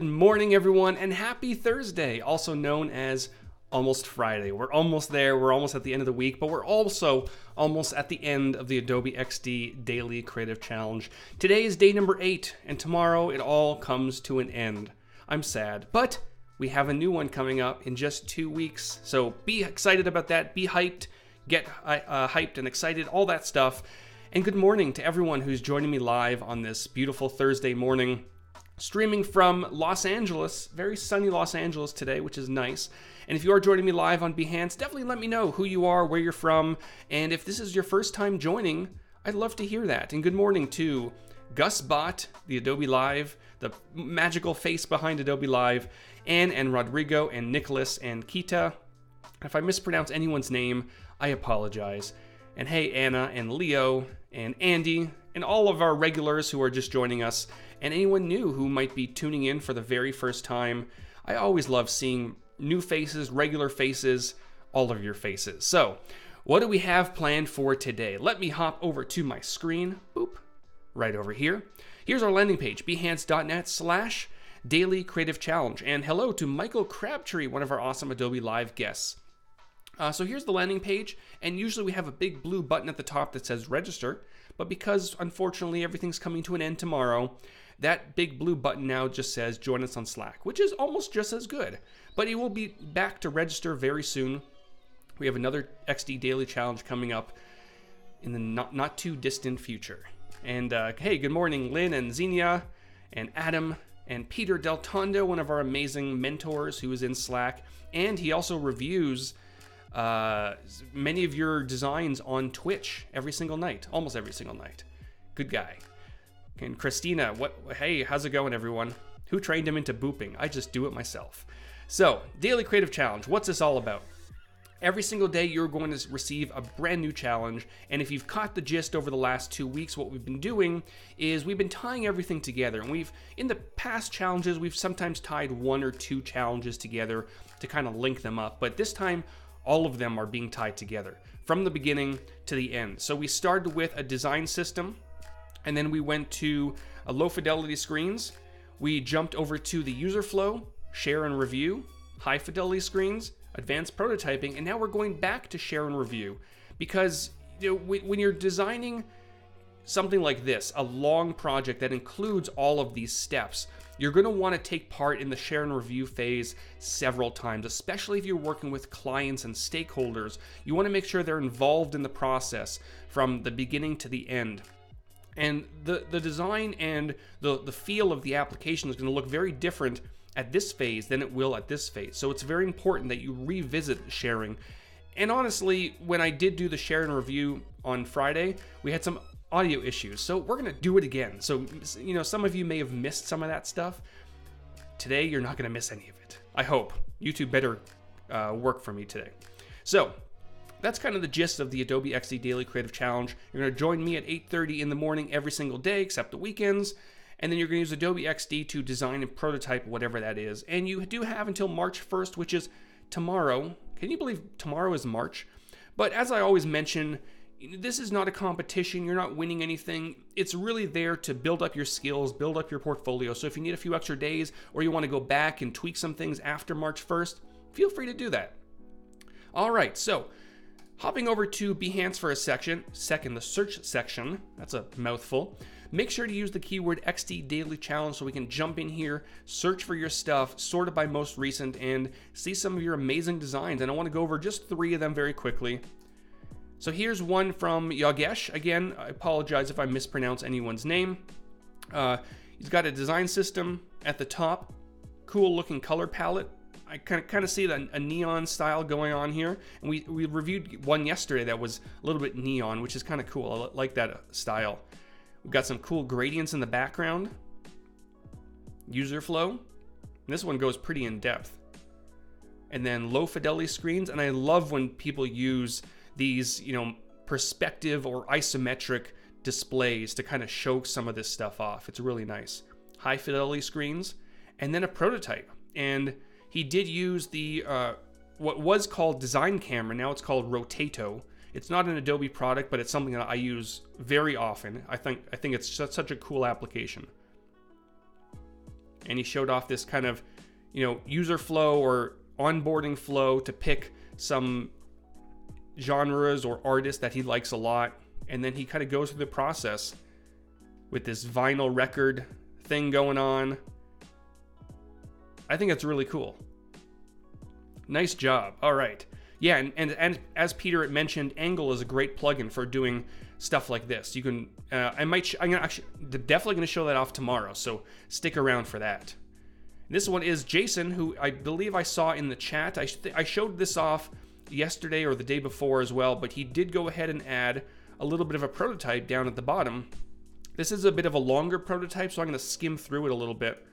Good morning, everyone, and happy Thursday, also known as almost Friday. We're almost there. We're almost at the end of the week, but we're also almost at the end of the Adobe XD Daily Creative Challenge. Today is day number 8, and tomorrow it all comes to an end. I'm sad, but we have a new one coming up in just 2 weeks, so be excited about that. Be hyped, get hyped and excited, all that stuff. And good morning to everyone who's joining me live on this beautiful Thursday morning. Streaming from Los Angeles, very sunny Los Angeles today, which is nice. And if you are joining me live on Behance, definitely let me know who you are, where you're from, and if this is your first time joining, I'd love to hear that. And good morning to Gus Bott, the Adobe Live, the magical face behind Adobe Live, Anne and Rodrigo and Nicholas and Kita. If I mispronounce anyone's name, I apologize. And hey, Anna and Leo and Andy and all of our regulars who are just joining us, and anyone new who might be tuning in for the very first time. I always love seeing new faces, regular faces, all of your faces. So, what do we have planned for today? Let me hop over to my screen. Boop. Right over here. Here's our landing page, behance.net/Daily Creative Challenge. And hello to Michael Crabtree, one of our awesome Adobe Live guests. So here's the landing page, and usually we have a big blue button at the top that says register, but because unfortunately everything's coming to an end tomorrow, that big blue button now just says join us on Slack, which is almost just as good, but it will be back to register very soon. We have another XD Daily Challenge coming up in the not too distant future. And hey, good morning, Lynn and Xenia and Adam and Peter Del Tondo, one of our amazing mentors who is in Slack, and he also reviews many of your designs on Twitch every single night, almost every single night. Good guy. And Christina, hey, how's it going, everyone? Who trained him into booping? I just do it myself. So, Daily Creative Challenge, what's this all about? Every single day you're going to receive a brand new challenge, and if you've caught the gist over the last 2 weeks, what we've been doing is we've been tying everything together, and in the past challenges, we've sometimes tied 1 or 2 challenges together to kind of link them up, but this time, all of them are being tied together from the beginning to the end. So we started with a design system, and then we went to low fidelity screens. We jumped over to the user flow, share and review, high fidelity screens, advanced prototyping, and now we're going back to share and review because when you're designing something like this, a long project that includes all of these steps, you're going to want to take part in the share and review phase several times, especially if you're working with clients and stakeholders. You want to make sure they're involved in the process from the beginning to the end. And the design and the feel of the application is going to look very different at this phase than it will at this phase. So it's very important that you revisit sharing. And honestly, when I did do the share and review on Friday, we had some audio issues, so we're gonna do it again. So, some of you may have missed some of that stuff. Today, you're not gonna miss any of it. I hope. YouTube better work for me today. So, that's kind of the gist of the Adobe XD Daily Creative Challenge. You're gonna join me at 8:30 in the morning every single day, except the weekends, and then you're gonna use Adobe XD to design and prototype whatever that is. And you do have until March 1st, which is tomorrow. Can you believe tomorrow is March? But as I always mention, this is not a competition. You're not winning anything. It's really there to build up your skills, build up your portfolio. So if you need a few extra days or you want to go back and tweak some things after March 1st, feel free to do that. All right, so hopping over to Behance for a second, the search section, that's a mouthful. Make sure to use the keyword XD Daily Challenge so we can jump in here, search for your stuff, sort it by most recent, and see some of your amazing designs. And I want to go over just 3 of them very quickly. So here's one from Yogesh. Again, I apologize if I mispronounce anyone's name. He's got a design system at the top, cool looking color palette. I kind of see a neon style going on here. And we reviewed one yesterday that was a little bit neon, which is kind of cool. I like that style. We've got some cool gradients in the background. User flow. This one goes pretty in depth. And then low fidelity screens. And I love when people use these, perspective or isometric displays to kind of show some of this stuff off. It's really nice. High fidelity screens, and then a prototype. And he did use the what was called Design Camera. Now it's called Rotato. It's not an Adobe product, but it's something that I use very often. I think it's such a cool application. and he showed off this kind of, user flow or onboarding flow to pick some genres or artists that he likes a lot. And then he kind of goes through the process with this vinyl record thing going on. I think it's really cool. Nice job. All right. Yeah, and as Peter had mentioned, Angle is a great plugin for doing stuff like this. You can, I'm definitely going to show that off tomorrow, so stick around for that. This one is Jason, who I believe I saw in the chat. I showed this off yesterday or the day before as well, but he did go ahead and add a little bit of a prototype down at the bottom. This is a bit of a longer prototype, so I'm going to skim through it a little bit.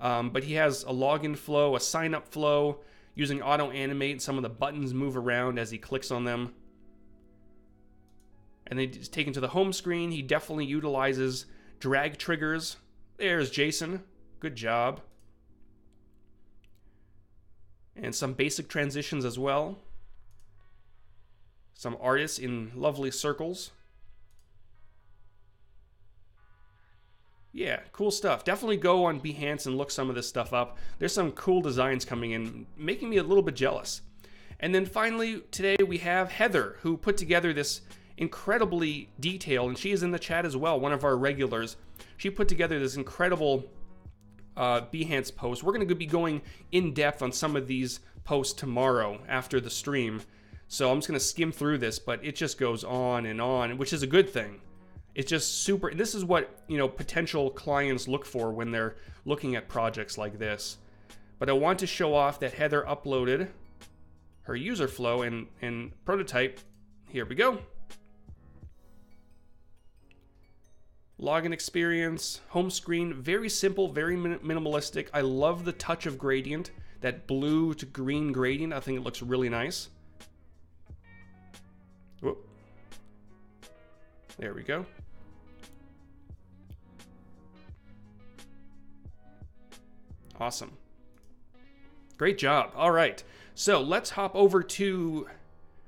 But he has a login flow, a sign-up flow, using auto-animate. Some of the buttons move around as he clicks on them. And then he's taken to the home screen. He definitely utilizes drag triggers. There's Jason. Good job. And some basic transitions as well. Some artists in lovely circles. Yeah, cool stuff. Definitely go on Behance and look some of this stuff up. There's some cool designs coming in, making me a little bit jealous. And then finally, today we have Heather, who put together this incredibly detailed, and she is in the chat as well, one of our regulars. She put together this incredible Behance post. We're going to be going in depth on some of these posts tomorrow after the stream. So I'm just going to skim through this, but it just goes on, which is a good thing. It's just super. This is what, potential clients look for when they're looking at projects like this. But I want to show off that Heather uploaded her user flow and prototype. Here we go. Login experience, home screen, very simple, very minimalistic. I love the touch of gradient, that blue to green gradient. I think it looks really nice. Whoop. There we go. Awesome. Great job. All right. So let's hop over to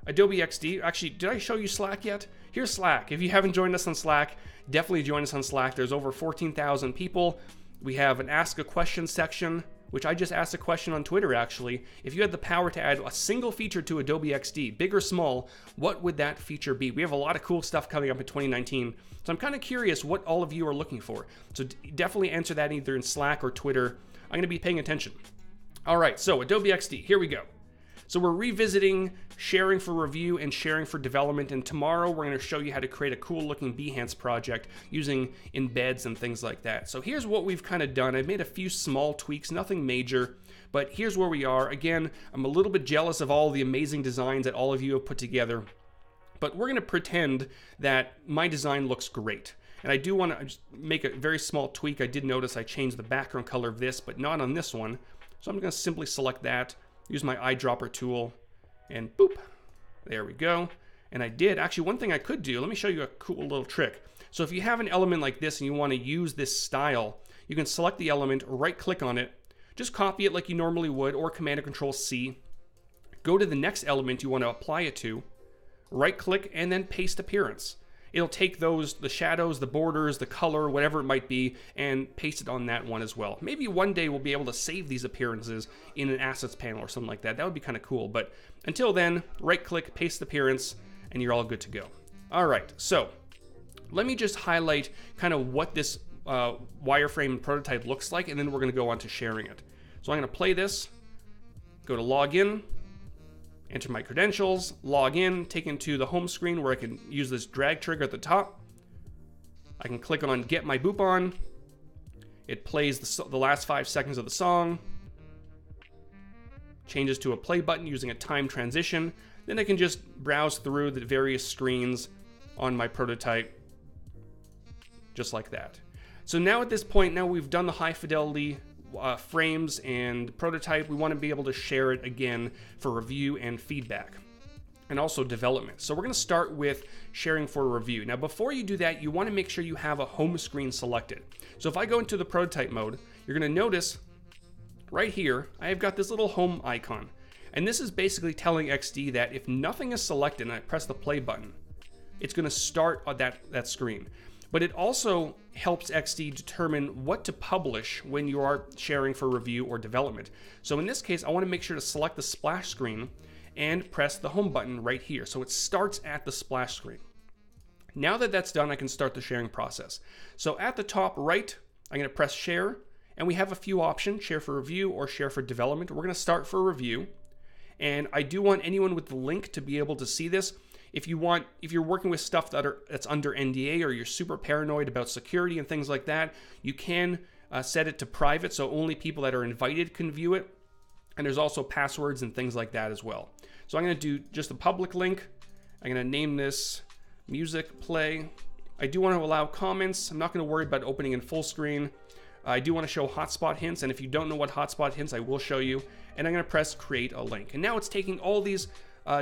Adobe XD. Actually, did I show you Slack yet? Here's Slack. If you haven't joined us on Slack, definitely join us on Slack. There's over 14,000 people. We have an Ask a Question section, which I just asked a question on Twitter, actually. If you had the power to add a single feature to Adobe XD, big or small, what would that feature be? We have a lot of cool stuff coming up in 2019. So I'm kind of curious what all of you are looking for. So definitely answer that either in Slack or Twitter. I'm going to be paying attention. All right, so Adobe XD, here we go. So we're revisiting sharing for review and sharing for development, and tomorrow we're going to show you how to create a cool looking Behance project using embeds and things like that. So here's what we've kind of done. I've made a few small tweaks, nothing major, but here's where we are. Again, I'm a little bit jealous of all the amazing designs that all of you have put together, but we're going to pretend that my design looks great. And I do want to just make a very small tweak. I did notice I changed the background color of this, but not on this one. So I'm going to simply select that, use my eyedropper tool, and boop, there we go. And I did, actually one thing I could do, let me show you a cool little trick. So if you have an element like this and you want to use this style, you can select the element, right click on it, just copy it like you normally would, or Command or Control C, go to the next element you want to apply it to, right click, and then paste appearance. It'll take those, the shadows, the borders, the color, whatever it might be, and paste it on that one as well. Maybe one day we'll be able to save these appearances in an assets panel or something like that. That would be kind of cool. But until then, right click, paste appearance, and you're all good to go. All right, so let me just highlight kind of what this wireframe prototype looks like, and then we're going to go on to sharing it. So I'm going to play this, go to login, enter my credentials, log in, taken to the home screen where I can use this drag trigger at the top. I can click on Get My Boop On. It plays the last 5 seconds of the song. Changes to a play button using a time transition. Then I can just browse through the various screens on my prototype, just like that. So now at this point, now we've done the high fidelity frames and prototype, we want to be able to share it again for review and feedback, and also development. So we're going to start with sharing for review. Now before you do that, you want to make sure you have a home screen selected. So if I go into the prototype mode, you're going to notice right here, I've got this little home icon. And this is basically telling XD that if nothing is selected and I press the play button, it's going to start on that screen. but it also helps XD determine what to publish when you are sharing for review or development. So in this case, I want to make sure to select the splash screen and press the home button right here. So it starts at the splash screen. Now that that's done, I can start the sharing process. So at the top right, I'm going to press share, and we have a few options: share for review or share for development. We're going to start for review, and I do want anyone with the link to be able to see this. If you're working with stuff that's under NDA, or you're super paranoid about security and things like that, you can set it to private, so only people that are invited can view it. And there's also passwords and things like that as well. So I'm going to do just a public link. I'm going to name this music play. I do want to allow comments. I'm not going to worry about opening in full screen. I do want to show hotspot hints, and if you don't know what hotspot hints, I will show you. And I'm going to press create a link. And now it's taking all these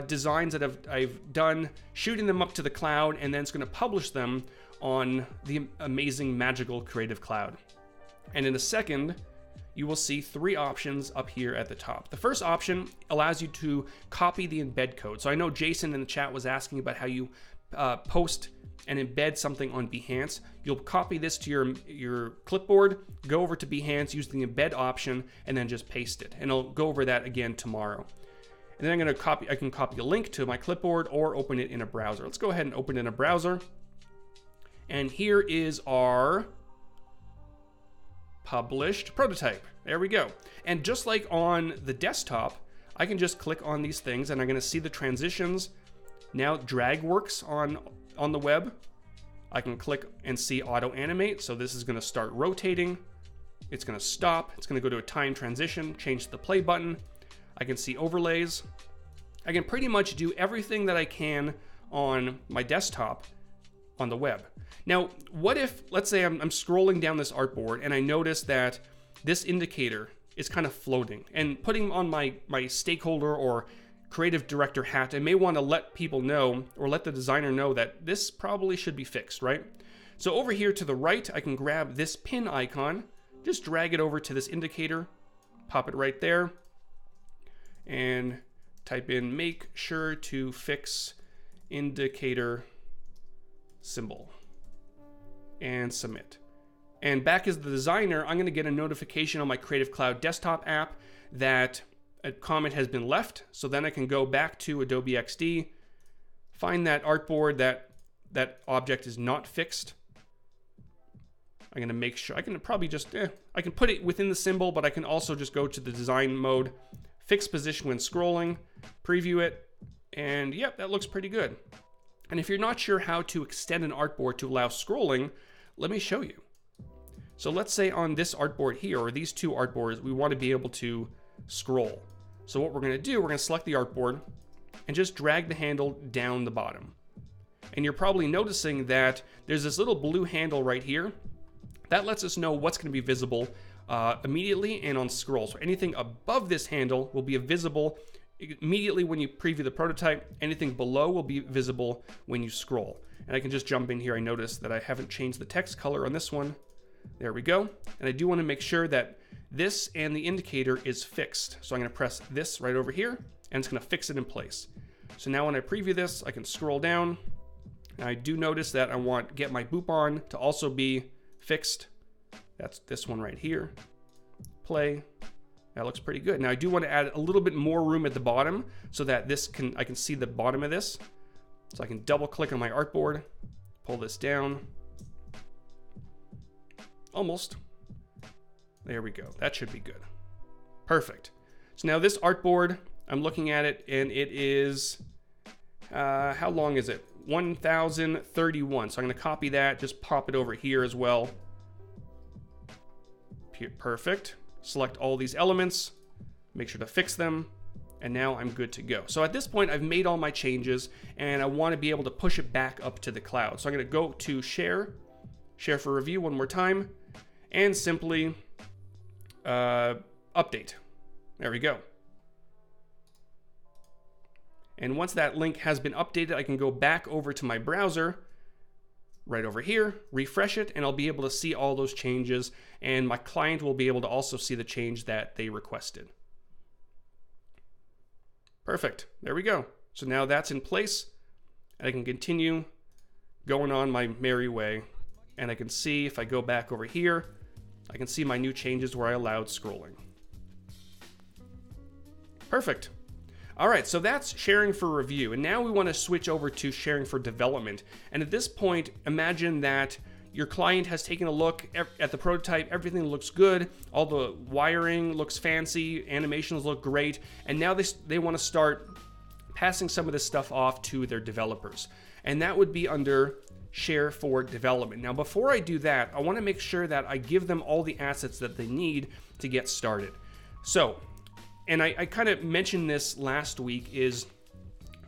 designs that I've done, shooting them up to the cloud, and then it's going to publish them on the amazing, magical Creative Cloud. And in a second, you will see three options up here at the top. The first option allows you to copy the embed code. So I know Jason in the chat was asking about how you post and embed something on Behance. You'll copy this to your clipboard, go over to Behance, use the embed option, and then just paste it. And I'll go over that again tomorrow. And then I can copy a link to my clipboard or open it in a browser. Let's go ahead and open it in a browser. And here is our published prototype. There we go. And just like on the desktop, I can just click on these things and I'm going to see the transitions. Now drag works on the web. I can click and see auto animate. So this is going to start rotating. It's going to stop. It's going to go to a time transition, change the play button. I can see overlays. I can pretty much do everything that I can on my desktop on the web. Now, what if, let's say I'm scrolling down this artboard and I notice that this indicator is kind of floating, and putting on my stakeholder or creative director hat, I may want to let people know, or let the designer know, that this probably should be fixed, right? So over here to the right, I can grab this pin icon, just drag it over to this indicator, pop it right there, and type in make sure to fix indicator symbol and submit. And back as the designer, I'm going to get a notification on my Creative Cloud desktop app that a comment has been left. So then I can go back to Adobe XD, find that artboard that object is not fixed. I'm going to make sure, I can probably just, I can put it within the symbol, but I can also just go to the design mode, fix position when scrolling, preview it, and yep, that looks pretty good. And if you're not sure how to extend an artboard to allow scrolling, let me show you. So let's say on this artboard here, or these two artboards, we want to be able to scroll. So what we're going to do, we're going to select the artboard and just drag the handle down the bottom. And you're probably noticing that there's this little blue handle right here. That lets us know what's going to be visible immediately and on scroll. So anything above this handle will be visible immediately when you preview the prototype. Anything below will be visible when you scroll. And I can just jump in here. I notice that I haven't changed the text color on this one. There we go. And I do want to make sure that this and the indicator is fixed. So I'm going to press this right over here, and it's going to fix it in place. So now when I preview this, I can scroll down. And I do notice that I want get my boop on to also be fixed. That's this one right here. Play. That looks pretty good. Now I do want to add a little bit more room at the bottom so that I can see the bottom of this. So I can double click on my artboard, pull this down. Almost. There we go. That should be good. Perfect. So now this artboard, I'm looking at it, and it is, how long is it? 1031. So I'm going to copy that, just pop it over here as well. Perfect. Select all these elements, make sure to fix them, and now I'm good to go. So at this point, I've made all my changes, and I want to be able to push it back up to the cloud. So I'm going to go to share for review one more time, and simply update. There we go. And once that link has been updated, I can go back over to my browser, right over here, refresh it, and I'll be able to see all those changes, and my client will be able to also see the change that they requested. Perfect. There we go. So now that's in place, and I can continue going on my merry way And I can see if I go back over here, I can see my new changes where I allowed scrolling. Perfect. All right, so that's sharing for review. And now we want to switch over to sharing for development. And at this point, imagine that your client has taken a look at the prototype, everything looks good, all the wiring looks fancy, animations look great, and now they want to start passing some of this stuff off to their developers. And that would be under share for development. Now, before I do that, I want to make sure that I give them all the assets that they need to get started. So, and I kind of mentioned this last week, is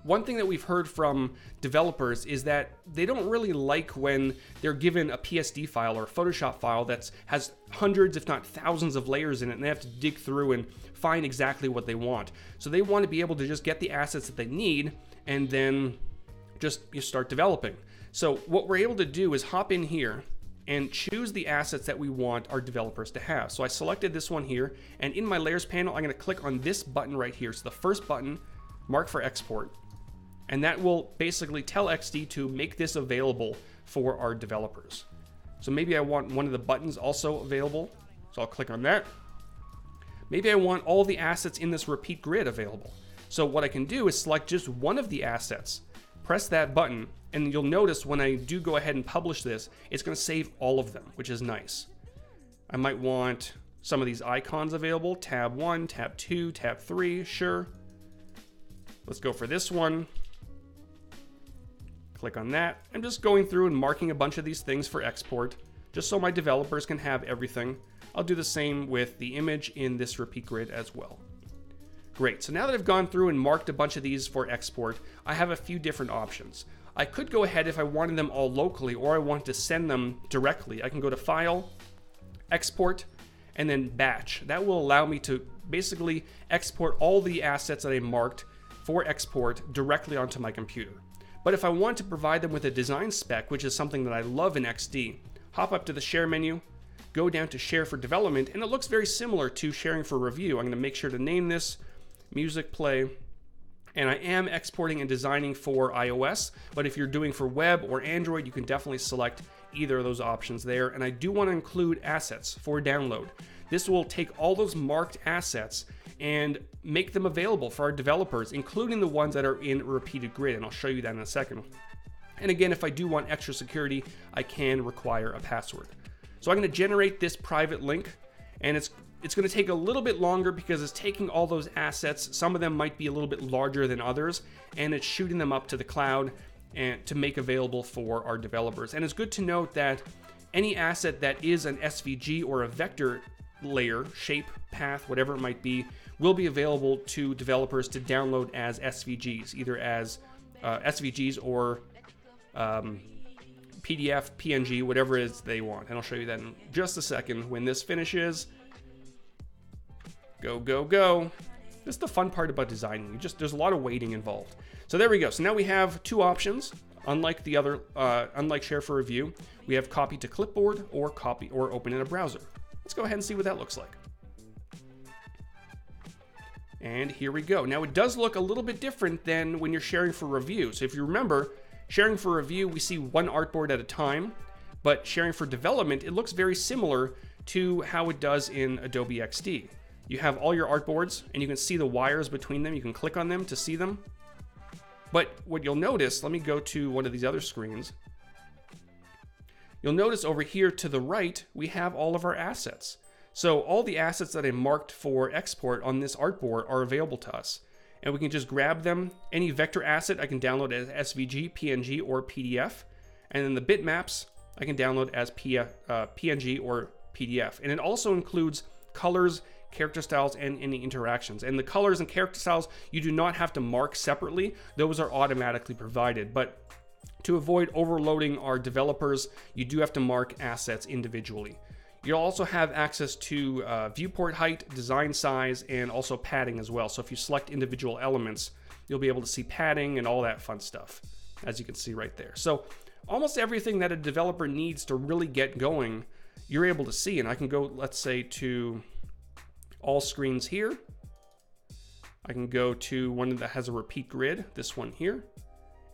one thing that we've heard from developers is that they don't really like when they're given a PSD file or a Photoshop file that has hundreds, if not thousands of layers in it, and they have to dig through and find exactly what they want. So they want to be able to just get the assets that they need and then just start developing. So what we're able to do is hop in here and choose the assets that we want our developers to have. So I selected this one here, and in my layers panel, I'm going to click on this button right here. So the first button, mark for export. And that will basically tell XD to make this available for our developers. So maybe I want one of the buttons also available. So I'll click on that. Maybe I want all the assets in this repeat grid available. So what I can do is select just one of the assets, press that button, and you'll notice when I do go ahead and publish this, it's going to save all of them, which is nice. I might want some of these icons available, tab 1, tab 2, tab 3, sure. Let's go for this one. Click on that. I'm just going through and marking a bunch of these things for export, just so my developers can have everything. I'll do the same with the image in this repeat grid as well. Great, so now that I've gone through and marked a bunch of these for export, I have a few different options. I could go ahead if I wanted them all locally, or I wanted to send them directly. I can go to File, Export, and then Batch. That will allow me to basically export all the assets that I marked for export directly onto my computer. But if I want to provide them with a design spec, which is something that I love in XD, hop up to the Share menu, go down to Share for Development, and it looks very similar to Sharing for Review. I'm going to make sure to name this Music Play, and I am exporting and designing for iOS, but if you're doing for web or Android, you can definitely select either of those options there. And I do want to include assets for download. This will take all those marked assets and make them available for our developers, including the ones that are in repeated grid, and I'll show you that in a second. And again, if I do want extra security, I can require a password. So I'm going to generate this private link, and it's going to take a little bit longer because it's taking all those assets. Some of them might be a little bit larger than others, and it's shooting them up to the cloud and to make available for our developers. And it's good to note that any asset that is an SVG or a vector layer, shape, path, whatever it might be, will be available to developers to download as SVGs, either as SVGs or PDF, PNG, whatever it is they want. And I'll show you that in just a second when this finishes. Go, go, go. This is the fun part about designing. There's a lot of waiting involved. So there we go. So now we have two options. Unlike the other, unlike Share for Review, we have copy to clipboard or copy or open in a browser. Let's go ahead and see what that looks like. And here we go. Now it does look a little bit different than when you're sharing for review. So if you remember, sharing for review, we see one artboard at a time, but sharing for development, it looks very similar to how it does in Adobe XD. You have all your artboards and you can see the wires between them. You can click on them to see them. But what you'll notice, let me go to one of these other screens. You'll notice over here to the right, we have all of our assets. So all the assets that I marked for export on this artboard are available to us. And we can just grab them. Any vector asset I can download as SVG, PNG, or PDF. And then the bitmaps I can download as PNG or PDF. And it also includes colors, character styles, and any interactions. And the colors and character styles, you do not have to mark separately. Those are automatically provided. But to avoid overloading our developers, you do have to mark assets individually. You'll also have access to viewport height, design size, and also padding as well. So if you select individual elements, you'll be able to see padding and all that fun stuff, as you can see right there. So almost everything that a developer needs to really get going, you're able to see. And I can go, let's say, to all screens here. I can go to one that has a repeat grid, this one here.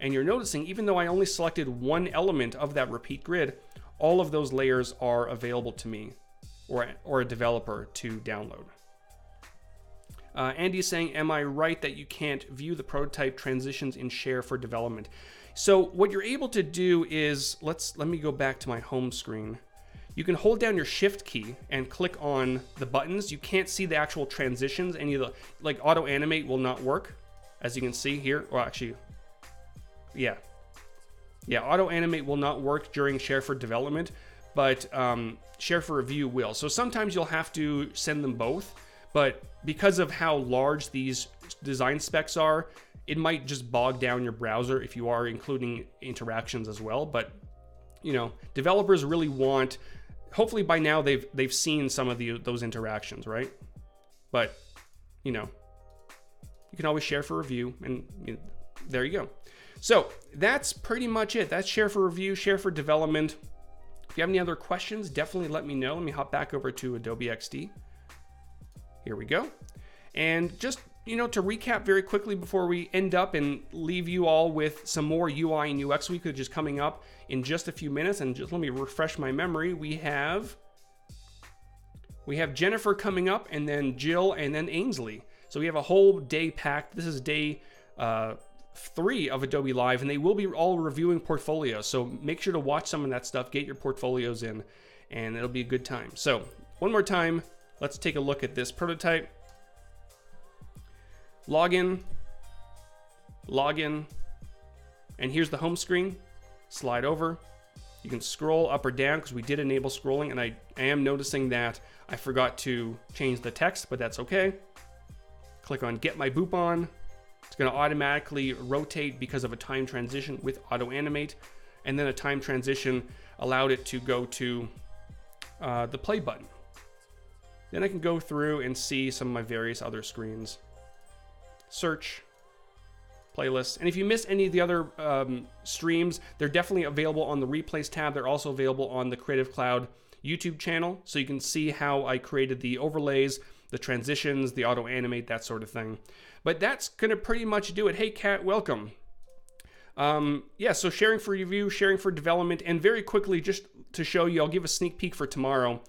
And you're noticing, even though I only selected one element of that repeat grid, all of those layers are available to me or a developer to download. Andy is saying, am I right that you can't view the prototype transitions in Share for development? So what you're able to do is, let me go back to my home screen. You can hold down your shift key and click on the buttons. You can't see the actual transitions. Any of the, like auto animate will not work, as you can see here. Or actually, yeah, auto animate will not work during Share for development, but Share for review will. So sometimes you'll have to send them both, but because of how large these design specs are, it might just bog down your browser if you are including interactions as well. But you know, developers really want, hopefully by now they've seen some of those interactions, right? But you know, you can always share for review, and you know, there you go. So that's pretty much it. That's Share for review, Share for development. If you have any other questions, definitely let me know. Let me hop back over to Adobe XD. Here we go. And just, you know, to recap very quickly before we end up and leave you all with some more UI and UX week, which is coming up in just a few minutes. And just let me refresh my memory. We have Jennifer coming up, and then Jill, and then Ainsley. So we have a whole day packed. This is day 3 of Adobe Live, and they will be all reviewing portfolios. So make sure to watch some of that stuff, get your portfolios in, and it'll be a good time. So one more time, let's take a look at this prototype. Login, and here's the home screen. Slide over. You can scroll up or down because we did enable scrolling, and I am noticing that I forgot to change the text, but that's okay. Click on Get My Boop On. It's going to automatically rotate because of a time transition with auto animate, and then a time transition allowed it to go to the play button. Then I can go through and see some of my various other screens. Search, playlists, and if you miss any of the other streams, they're definitely available on the replays tab. They're also available on the Creative Cloud YouTube channel, so you can see how I created the overlays, the transitions, the auto animate, that sort of thing. But that's gonna pretty much do it. Hey Kat, welcome. Yeah, so sharing for review, sharing for development, and very quickly, just to show you, I'll give a sneak peek for tomorrow.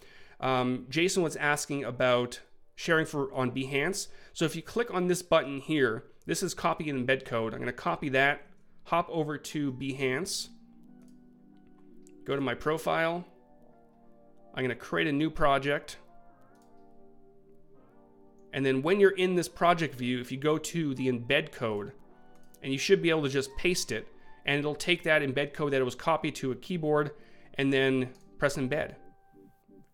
Jason was asking about sharing on Behance. So if you click on this button here, this is copy and embed code. I'm going to copy that, hop over to Behance, go to my profile. I'm going to create a new project. And then when you're in this project view, if you go to the embed code, and you should be able to just paste it, and it'll take that embed code that it was copied to a keyboard, and then press embed.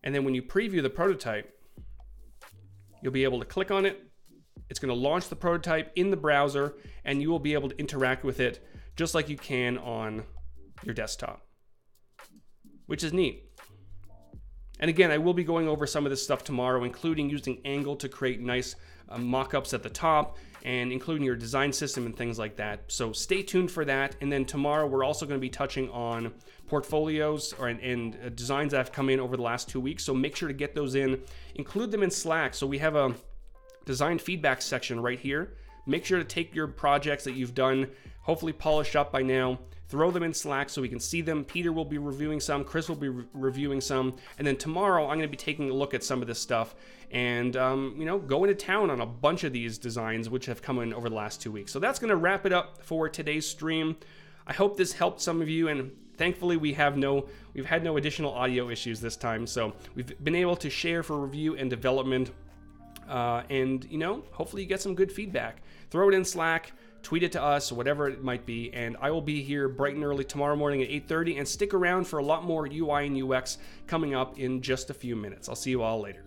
And then when you preview the prototype, you'll be able to click on it. It's going to launch the prototype in the browser, and you will be able to interact with it just like you can on your desktop, which is neat. And again, I will be going over some of this stuff tomorrow, including using Angle to create nice mock-ups at the top, and including your design system and things like that. So stay tuned for that. And then tomorrow, we're also going to be touching on portfolios and designs that have come in over the last 2 weeks. So make sure to get those in, include them in Slack. So we have a design feedback section right here. Make sure to take your projects that you've done, hopefully polished up by now, throw them in Slack so we can see them. Peter will be reviewing some, Chris will be reviewing some, and then tomorrow I'm going to be taking a look at some of this stuff and you know, go into town on a bunch of these designs which have come in over the last 2 weeks. So that's going to wrap it up for today's stream. I hope this helped some of you, and thankfully we've had no additional audio issues this time, so we've been able to share for review and development. And you know, hopefully you get some good feedback. Throw it in Slack, tweet it to us, whatever it might be, and I will be here bright and early tomorrow morning at 8:30, and stick around for a lot more UI and UX coming up in just a few minutes. I'll see you all later.